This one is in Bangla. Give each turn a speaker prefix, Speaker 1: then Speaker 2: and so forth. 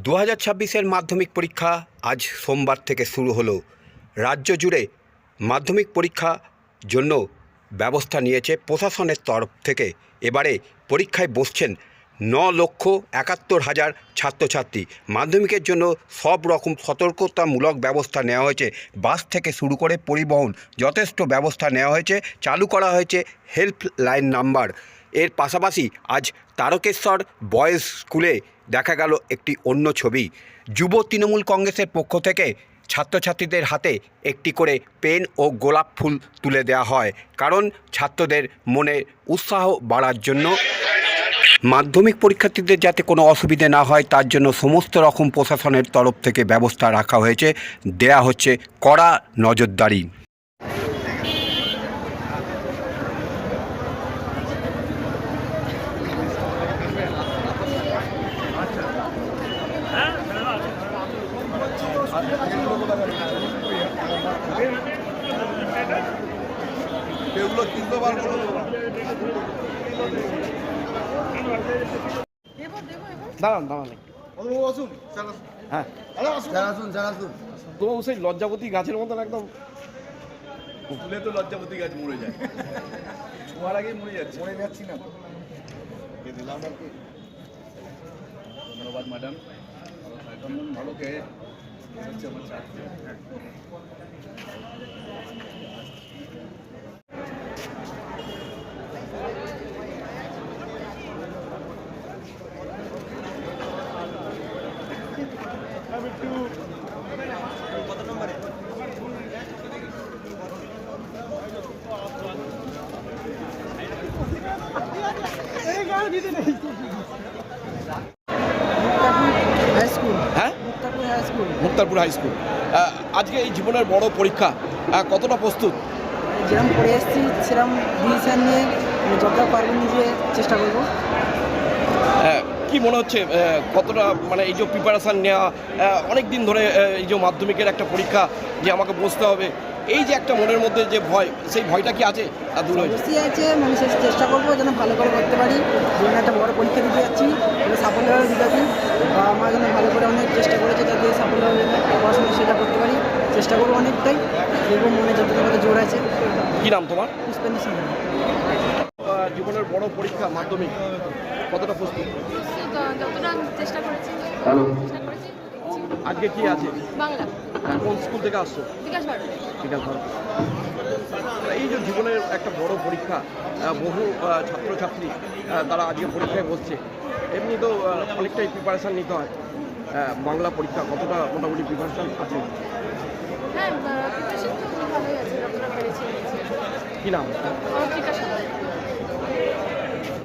Speaker 1: 2026-এর মাধ্যমিক পরীক্ষা আজ সোমবার থেকে শুরু হলো। রাজ্য জুড়ে মাধ্যমিক পরীক্ষা জন্য ব্যবস্থা নিয়েছে প্রশাসনের তরফ থেকে। এবারে পরীক্ষায় বসছেন 9,71,000 ছাত্রছাত্রী। মাধ্যমিকের জন্য সব রকম সতর্কতামূলক ব্যবস্থা নেওয়া হয়েছে। বাস থেকে শুরু করে পরিবহন যথেষ্ট ব্যবস্থা নেওয়া হয়েছে। চালু করা হয়েছে হেল্পলাইন নাম্বার। এর পাশাপাশি আজ তারকেশ্বর বয়েজ স্কুলে দেখা গেল একটি অন্য ছবি। যুব তৃণমূল কংগ্রেসের পক্ষ থেকে ছাত্রছাত্রীদের হাতে একটি করে পেন ও গোলাপ ফুল তুলে দেওয়া হয়, কারণ ছাত্রদের মনে উৎসাহ বাড়ার জন্য। মাধ্যমিক পরীক্ষার্থীদের যাতে কোনো অসুবিধে না হয় তার জন্য সমস্ত রকম প্রশাসনের তরফ থেকে ব্যবস্থা রাখা হয়েছে। দেয়া হচ্ছে কড়া নজরদারি।
Speaker 2: দাঁড়ান হ্যাঁ তো সেই লজ্জাপতি গাছের মতন একদম
Speaker 3: তুলে তো লজ্জাপতি গাছ মরে যায়, ছোঁয়ার আগেই মরে যাচ্ছি না। দিলাম আর কি। ধন্যবাদ ম্যাডাম, ভালো কে হচ্ছে আমার ছাত্র। কত নম্বরে?
Speaker 2: হ্যাঁ, মুক্তারপুর হাই স্কুল। আজকে এই জীবনের বড় পরীক্ষা, কতটা প্রস্তুত?
Speaker 4: যেরকম পড়ে এসেছি সেরকম ডিসিশন নিয়ে যতটা পারবো নিজে চেষ্টা করবো।
Speaker 2: কি মনে হচ্ছে কতটা মানে এই যে প্রিপারেশান নেওয়া, অনেক দিন ধরে এই যে মাধ্যমিকের একটা পরীক্ষা যে আমাকে বসতে হবে, এই যে একটা মনের মধ্যে যে ভয়, সেই ভয়টা কি আছে?
Speaker 4: অবশ্যই আছে, মানে চেষ্টা করবো যেন ভালো করে করতে পারি। যেমন একটা বড় পরীক্ষা দিতে যাচ্ছি, সাফল্যভাবে দিতে পারি। বা আমার জন্য ভালো করে অনেক চেষ্টা করেছে যাতে সাফল্যভাবে পড়াশোনা সেটা করতে পারি। চেষ্টা করবো অনেকটাই, দেখবো মনে যতটা মতো জোর আছে।
Speaker 2: কী নাম তোমার?
Speaker 4: পুষ্পেন্দ্র সিংহ।
Speaker 2: জীবনের বড় পরীক্ষা মাধ্যমিক, কতটা প্রস্তুত?
Speaker 5: যতটা চেষ্টা করেছি।
Speaker 2: আজকে কি আছে?
Speaker 5: বাংলা।
Speaker 2: কোন স্কুল থেকে আসছো?
Speaker 5: বিকাশ ভারত।
Speaker 2: এই যে জীবনের একটা বড় পরীক্ষা, বহু ছাত্রছাত্রী তারা আজকে পরীক্ষায় বসছে, এমনি তো অনেকটাই প্রিপারেশান নিতে হয়। বাংলা পরীক্ষা কতটা মোটামুটি প্রিপারেশান আছে?
Speaker 5: হ্যাঁ, প্রিপারেশন তো ভালোই আছে, যতটা পেরেছি।
Speaker 2: কী নাম?
Speaker 5: অর্পিকা।